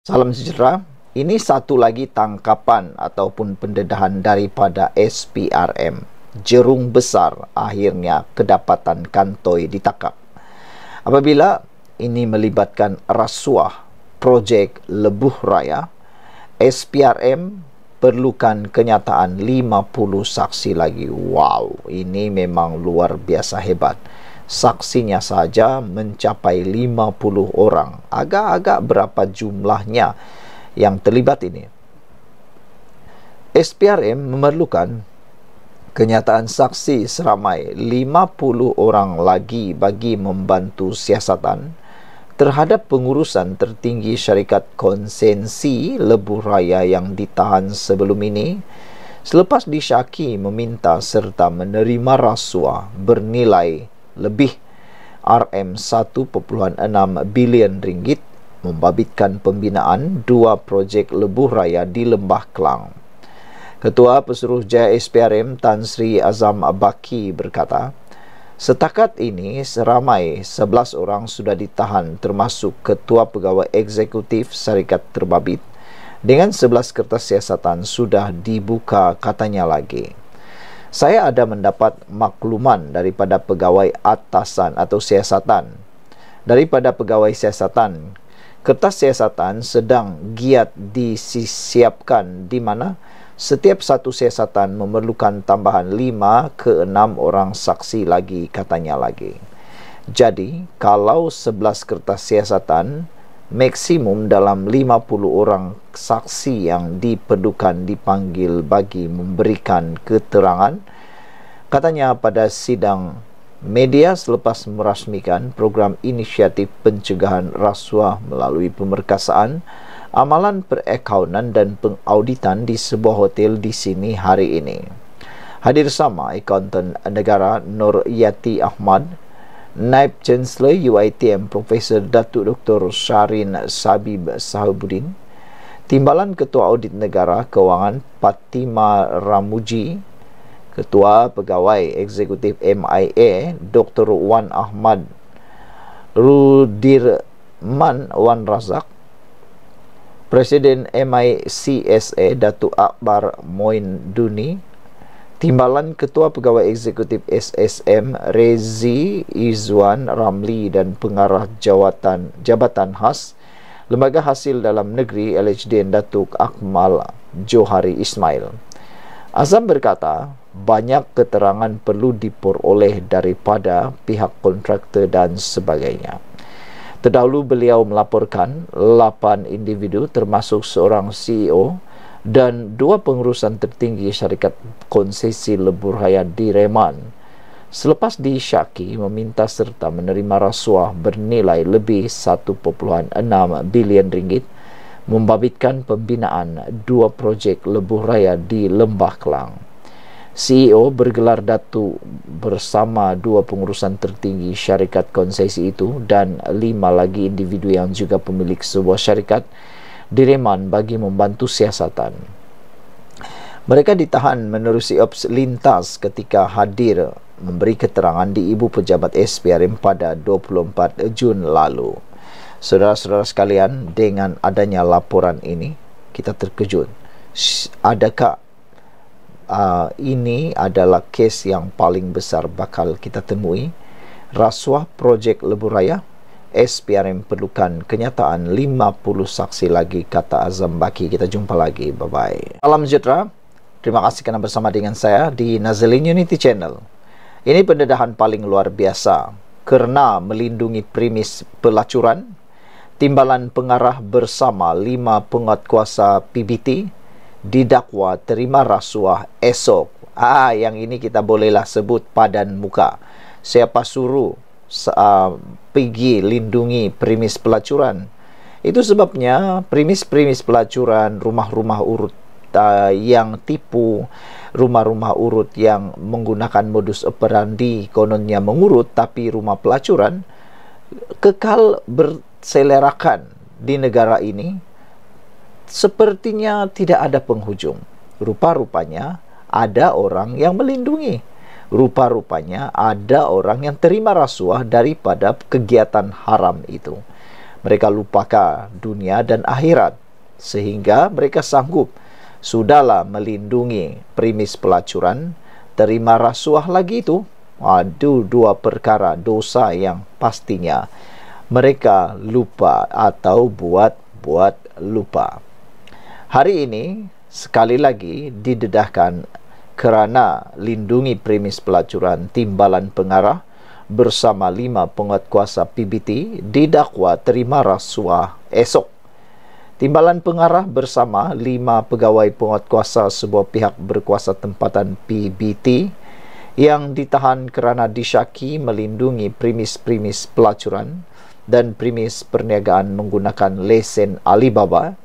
Salam sejahtera. Ini satu lagi tangkapan ataupun pendedahan daripada SPRM. Jerung besar akhirnya kedapatan kantoi ditangkap. Apabila ini melibatkan rasuah projek Lebuh Raya, SPRM perlukan kenyataan 50 saksi lagi. Wow, ini memang luar biasa hebat. Saksinya saja mencapai 50 orang. Agak-agak berapa jumlahnya yang terlibat ini? SPRM memerlukan kenyataan saksi seramai 50 orang lagi bagi membantu siasatan terhadap pengurusan tertinggi syarikat konsensi Lebuh Raya yang ditahan sebelum ini selepas disyaki meminta serta menerima rasuah bernilai lebih RM1.6 bilion ringgit membabitkan pembinaan 2 projek Lebuh Raya di Lembah Kelang. Ketua Pesuruhjaya SPRM Tan Sri Azam Baki berkata, setakat ini seramai 11 orang sudah ditahan termasuk Ketua Pegawai Eksekutif Syarikat terbabit dengan 11 kertas siasatan sudah dibuka katanya lagi. Saya ada mendapat makluman daripada pegawai atasan atau siasatan. Daripada pegawai siasatan, kertas siasatan sedang giat disiapkan di mana setiap satu siasatan memerlukan tambahan 5 ke 6 orang saksi lagi katanya lagi. Jadi, kalau 11 kertas siasatan, maksimum dalam 50 orang saksi yang diperlukan dipanggil bagi memberikan keterangan. Katanya pada sidang media selepas merasmikan program inisiatif pencegahan rasuah melalui pemerkasaan, amalan perakaunan dan pengauditan di sebuah hotel di sini hari ini. Hadir sama Akaunten Negara Nur Yati Ahmad, Naib Chancellor UiTM Profesor Datuk Dr. Sharin Sabib Sahabuddin, Timbalan Ketua Audit Negara Kewangan Fatima Ramuji, Ketua Pegawai Eksekutif MIA Dr. Wan Ahmad Rudirman Wan Razak, Presiden MICSA Datuk Akbar Moin Duni, Timbalan Ketua Pegawai Eksekutif SSM Rezi Izwan Ramli dan Pengarah Jabatan Khas Lembaga Hasil Dalam Negeri LHDN Datuk Akmal Johari Ismail. Azam berkata, banyak keterangan perlu diperoleh daripada pihak kontraktor dan sebagainya. Terdahulu beliau melaporkan 8 individu termasuk seorang CEO dan 2 pengurusan tertinggi syarikat konsesi Lebuh Raya direman selepas disyaki meminta serta menerima rasuah bernilai lebih 1.6 bilion ringgit membabitkan pembinaan 2 projek Lebuh Raya di Lembah Kelang. CEO bergelar Datuk bersama 2 pengurusan tertinggi syarikat konsesi itu dan 5 lagi individu yang juga pemilik sebuah syarikat direman bagi membantu siasatan. Mereka ditahan menerusi ops lintas ketika hadir memberi keterangan di Ibu Pejabat SPRM pada 24 Jun lalu. Saudara-saudara sekalian, dengan adanya laporan ini, kita terkejut. Adakah ini adalah kes yang paling besar bakal kita temui? Rasuah projek Lebuh Raya? SPRM perlukan kenyataan 50 saksi lagi, kata Azam Baki. Kita jumpa lagi. Bye-bye. Salam sejahtera. Terima kasih kerana bersama dengan saya di Nazalin Unity Channel. Ini pendedahan paling luar biasa kerana melindungi premis pelacuran. Timbalan pengarah bersama 5 penguatkuasa PBT didakwa terima rasuah esok. Yang ini kita bolehlah sebut padan muka. Siapa suruh pergi lindungi premis pelacuran? Itu sebabnya premis-premis pelacuran, rumah-rumah urut yang tipu, rumah-rumah urut yang menggunakan modus operandi kononnya mengurut, tapi rumah pelacuran kekal berselerakan di negara ini. Sepertinya tidak ada penghujung. Rupa-rupanya ada orang yang melindungi. Rupa-rupanya ada orang yang terima rasuah daripada kegiatan haram itu. Mereka lupakan dunia dan akhirat sehingga mereka sanggup sudahlah melindungi premis pelacuran, terima rasuah lagi itu. Aduh, dua perkara dosa yang pastinya mereka lupa atau buat lupa. Hari ini sekali lagi didedahkan kerana lindungi premis pelacuran, timbalan pengarah bersama 5 penguatkuasa PBT didakwa terima rasuah esok. Timbalan pengarah bersama 5 pegawai penguatkuasa sebuah pihak berkuasa tempatan PBT yang ditahan kerana disyaki melindungi premis-premis pelacuran dan premis perniagaan menggunakan lesen Alibaba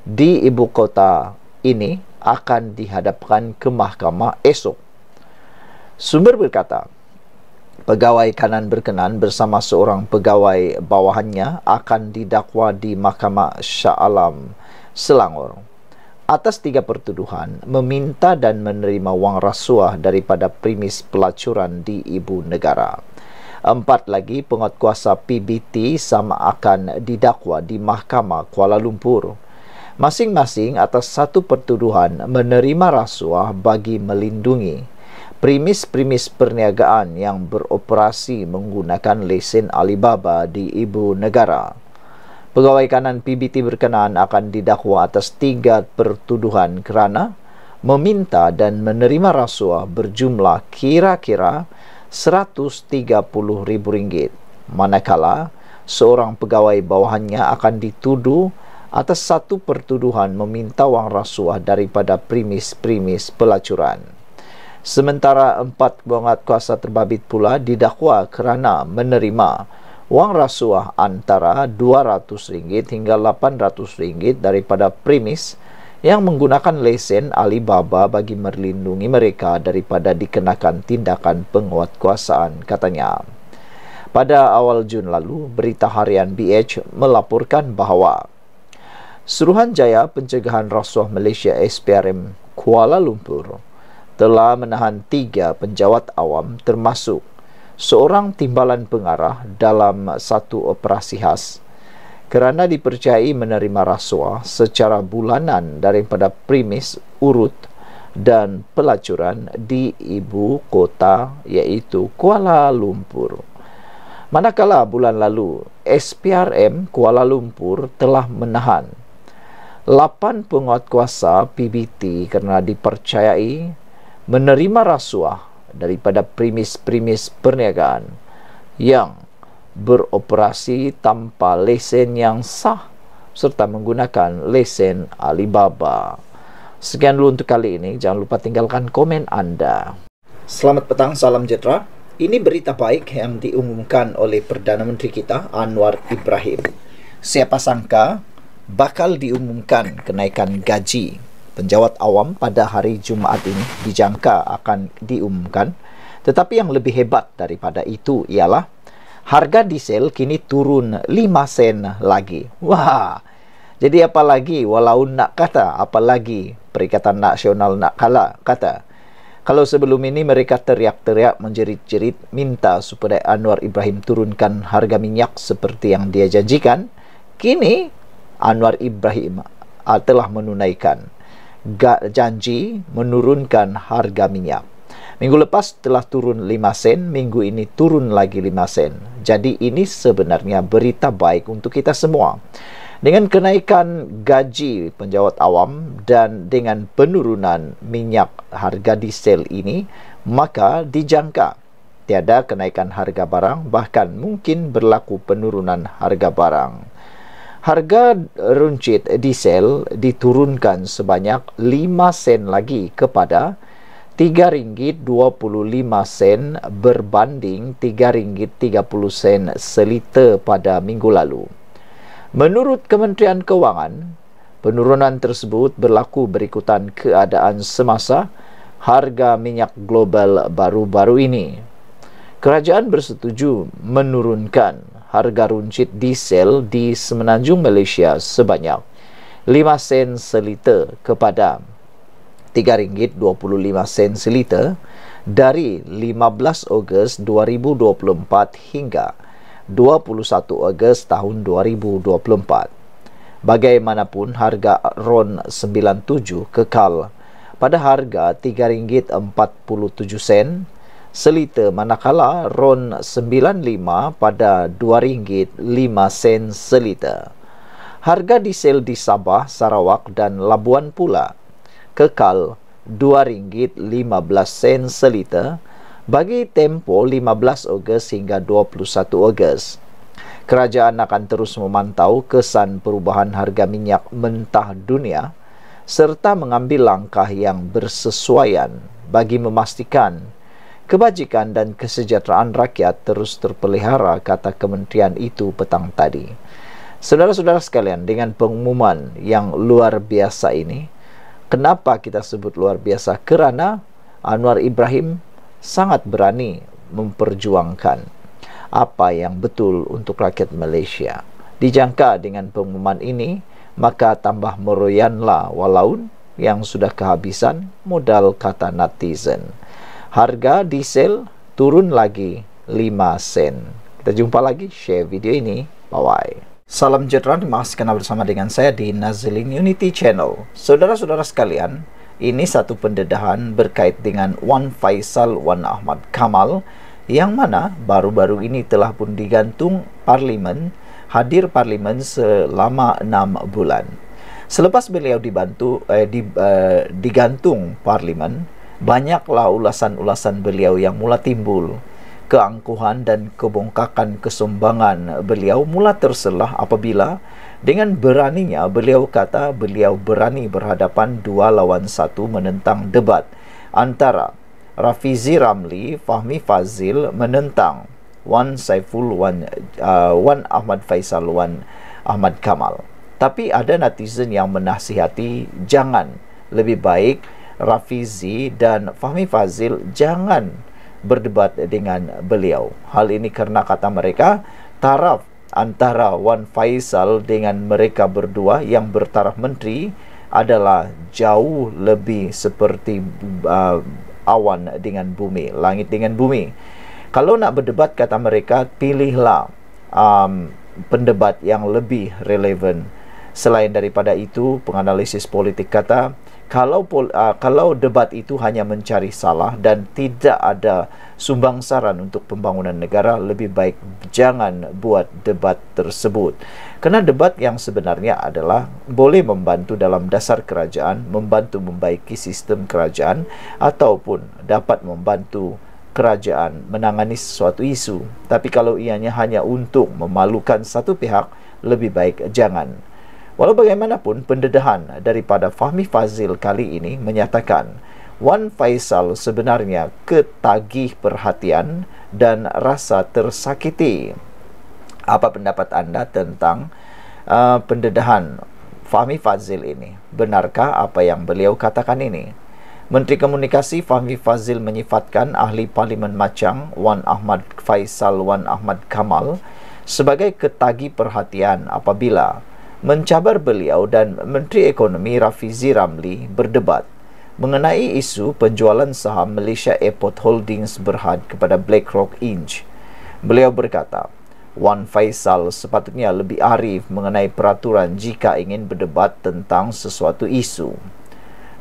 di ibu kota ini akan dihadapkan ke mahkamah esok. Sumber berkata, pegawai kanan berkenan bersama seorang pegawai bawahannya akan didakwa di Mahkamah Shah Alam, Selangor atas 3 pertuduhan meminta dan menerima wang rasuah daripada premis pelacuran di ibu negara. 4 lagi penguatkuasa PBT sama akan didakwa di Mahkamah Kuala Lumpur, masing-masing atas 1 pertuduhan menerima rasuah bagi melindungi premis-premis perniagaan yang beroperasi menggunakan lesen Alibaba di ibu negara. Pegawai kanan PBT berkenaan akan didakwa atas 3 pertuduhan kerana meminta dan menerima rasuah berjumlah kira-kira RM130,000, manakala seorang pegawai bawahannya akan dituduh atas 1 pertuduhan meminta wang rasuah daripada premis-premis pelacuran. Sementara 4 penguatkuasa terbabit pula didakwa kerana menerima wang rasuah antara RM200 hingga RM800 daripada premis yang menggunakan lesen Alibaba bagi melindungi mereka daripada dikenakan tindakan penguatkuasaan, katanya. Pada awal Jun lalu, berita harian BH melaporkan bahawa Suruhanjaya Pencegahan Rasuah Malaysia SPRM Kuala Lumpur telah menahan 3 penjawat awam termasuk seorang timbalan pengarah dalam satu operasi khas kerana dipercayai menerima rasuah secara bulanan daripada premis urut dan pelacuran di ibu kota iaitu Kuala Lumpur. Manakala bulan lalu SPRM Kuala Lumpur telah menahan 8 penguatkuasa PBT kerana dipercayai menerima rasuah daripada premis-premis perniagaan yang beroperasi tanpa lesen yang sah serta menggunakan lesen Alibaba. Sekian dulu untuk kali ini. Jangan lupa tinggalkan komen anda. Selamat petang, salam sejahtera. Ini berita baik yang diumumkan oleh Perdana Menteri kita, Anwar Ibrahim. Siapa sangka bakal diumumkan kenaikan gaji penjawat awam pada hari Jumaat ini, dijangka akan diumumkan. Tetapi yang lebih hebat daripada itu ialah harga diesel kini turun 5 sen lagi. Wah, jadi apa lagi, walau nak kata, apalagi Perikatan Nasional nak kata. Kalau sebelum ini mereka teriak-teriak menjerit-jerit minta supaya Anwar Ibrahim turunkan harga minyak seperti yang dia janjikan, kini Anwar Ibrahim telah menunaikan janji menurunkan harga minyak. Minggu lepas telah turun 5 sen, minggu ini turun lagi 5 sen. Jadi ini sebenarnya berita baik untuk kita semua. Dengan kenaikan gaji penjawat awam dan dengan penurunan minyak harga diesel ini, maka dijangka tiada kenaikan harga barang, bahkan mungkin berlaku penurunan harga barang. Harga runcit diesel diturunkan sebanyak 5 sen lagi kepada RM3.25 berbanding RM3.30 seliter pada minggu lalu. Menurut Kementerian Kewangan, penurunan tersebut berlaku berikutan keadaan semasa harga minyak global baru-baru ini. Kerajaan bersetuju menurunkan harga runcit diesel di Semenanjung Malaysia sebanyak 5 sen seliter kepada RM3.25 seliter dari 15 Ogos 2024 hingga 21 Ogos tahun 2024. Bagaimanapun, harga RON 97 kekal pada harga RM3.47 seliter, manakala RON 95 pada RM2.05 seliter. Harga diesel di Sabah, Sarawak dan Labuan pula kekal RM2.15 seliter bagi tempoh 15 Ogos hingga 21 Ogos. Kerajaan akan terus memantau kesan perubahan harga minyak mentah dunia serta mengambil langkah yang bersesuaian bagi memastikan kebajikan dan kesejahteraan rakyat terus terpelihara, kata kementerian itu petang tadi. Saudara-saudara sekalian, dengan pengumuman yang luar biasa ini, kenapa kita sebut luar biasa? Kerana Anwar Ibrahim sangat berani memperjuangkan apa yang betul untuk rakyat Malaysia. Dijangka dengan pengumuman ini, maka tambah meroyanlah walaun yang sudah kehabisan modal, kata netizen. Harga diesel turun lagi 5 sen. Kita jumpa lagi, share video ini. Bye-bye. Salam sejahtera, terima kasih kerana bersama dengan saya di Nazlin Unity Channel. Saudara-saudara sekalian, ini satu pendedahan berkait dengan Wan Faisal Wan Ahmad Kamal, yang mana baru-baru ini telah pun digantung Parlimen, hadir Parlimen selama 6 bulan. Selepas beliau digantung Parlimen, banyaklah ulasan-ulasan beliau yang mula timbul. Keangkuhan dan kebongkakan kesumbangan beliau mula terselah apabila dengan beraninya beliau kata beliau berani berhadapan 2 lawan 1 menentang debat antara Rafizi Ramli, Fahmi Fazil menentang Wan Ahmad Faisal Wan Ahmad Kamal. Tapi ada netizen yang menasihati, jangan, lebih baik Rafizi dan Fahmi Fazil jangan berdebat dengan beliau. Hal ini kerana kata mereka, taraf antara Wan Faisal dengan mereka berdua yang bertaraf menteri adalah jauh lebih seperti awan dengan bumi, langit dengan bumi. Kalau nak berdebat, kata mereka, pilihlah pendebat yang lebih relevan. Selain daripada itu, penganalisis politik kata, kalau debat itu hanya mencari salah dan tidak ada sumbangsaran untuk pembangunan negara, lebih baik jangan buat debat tersebut. Kerana debat yang sebenarnya adalah boleh membantu dalam dasar kerajaan, membantu membaiki sistem kerajaan, ataupun dapat membantu kerajaan menangani sesuatu isu. Tapi kalau ianya hanya untuk memalukan satu pihak, lebih baik jangan. Walau bagaimanapun, pendedahan daripada Fahmi Fazil kali ini menyatakan Wan Faisal sebenarnya ketagih perhatian dan rasa tersakiti. Apa pendapat anda tentang pendedahan Fahmi Fazil ini? Benarkah apa yang beliau katakan ini? Menteri Komunikasi Fahmi Fazil menyifatkan ahli Parlimen Machang Wan Ahmad Faisal Wan Ahmad Kamal sebagai ketagih perhatian apabila mencabar beliau dan Menteri Ekonomi Rafizi Ramli berdebat mengenai isu penjualan saham Malaysia Airport Holdings Berhad kepada BlackRock Inc. Beliau berkata, Wan Faisal sepatutnya lebih arif mengenai peraturan jika ingin berdebat tentang sesuatu isu.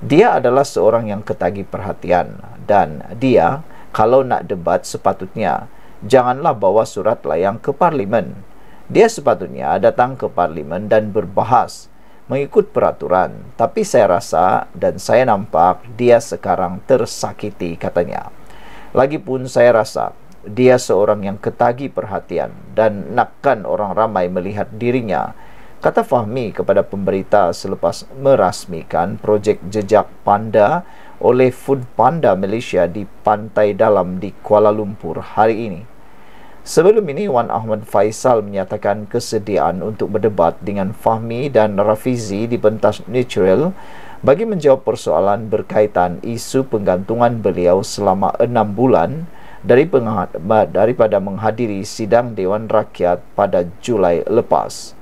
Dia adalah seorang yang ketagih perhatian dan dia kalau nak debat sepatutnya janganlah bawa surat layang ke Parlimen. Dia sepatutnya datang ke Parlimen dan berbahas mengikut peraturan. Tapi saya rasa dan saya nampak dia sekarang tersakiti, katanya. Lagipun saya rasa dia seorang yang ketagih perhatian dan nakkan orang ramai melihat dirinya, kata Fahmi kepada pemberita selepas merasmikan projek jejak panda oleh Food Panda Malaysia di Pantai Dalam di Kuala Lumpur hari ini. Sebelum ini, Wan Ahmad Faisal menyatakan kesediaan untuk berdebat dengan Fahmi dan Rafizi di pentas natural bagi menjawab persoalan berkaitan isu penggantungan beliau selama 6 bulan daripada menghadiri sidang Dewan Rakyat pada Julai lepas.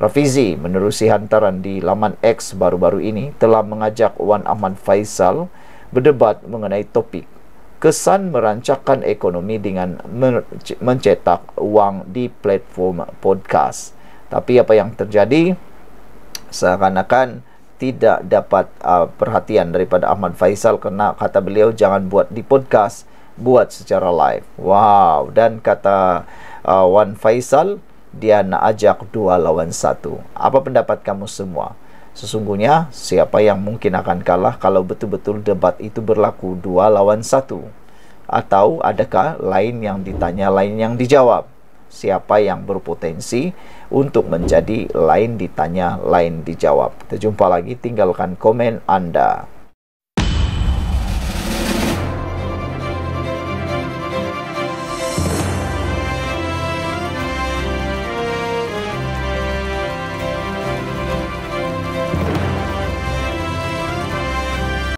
Rafizi menerusi hantaran di laman X baru-baru ini telah mengajak Wan Ahmad Faisal berdebat mengenai topik kesan merancangkan ekonomi dengan mencetak uang di platform podcast. Tapi apa yang terjadi? Seakan-akan tidak dapat perhatian daripada Ahmad Faisal, kerana kata beliau jangan buat di podcast, buat secara live. Wow. Dan kata Wan Faisal, dia nak ajak 2 lawan 1. Apa pendapat kamu semua? Sesungguhnya siapa yang mungkin akan kalah kalau betul-betul debat itu berlaku 2 lawan 1? Atau adakah lain yang ditanya, lain yang dijawab? Siapa yang berpotensi untuk menjadi lain ditanya, lain dijawab? Kita jumpa lagi, tinggalkan komen Anda.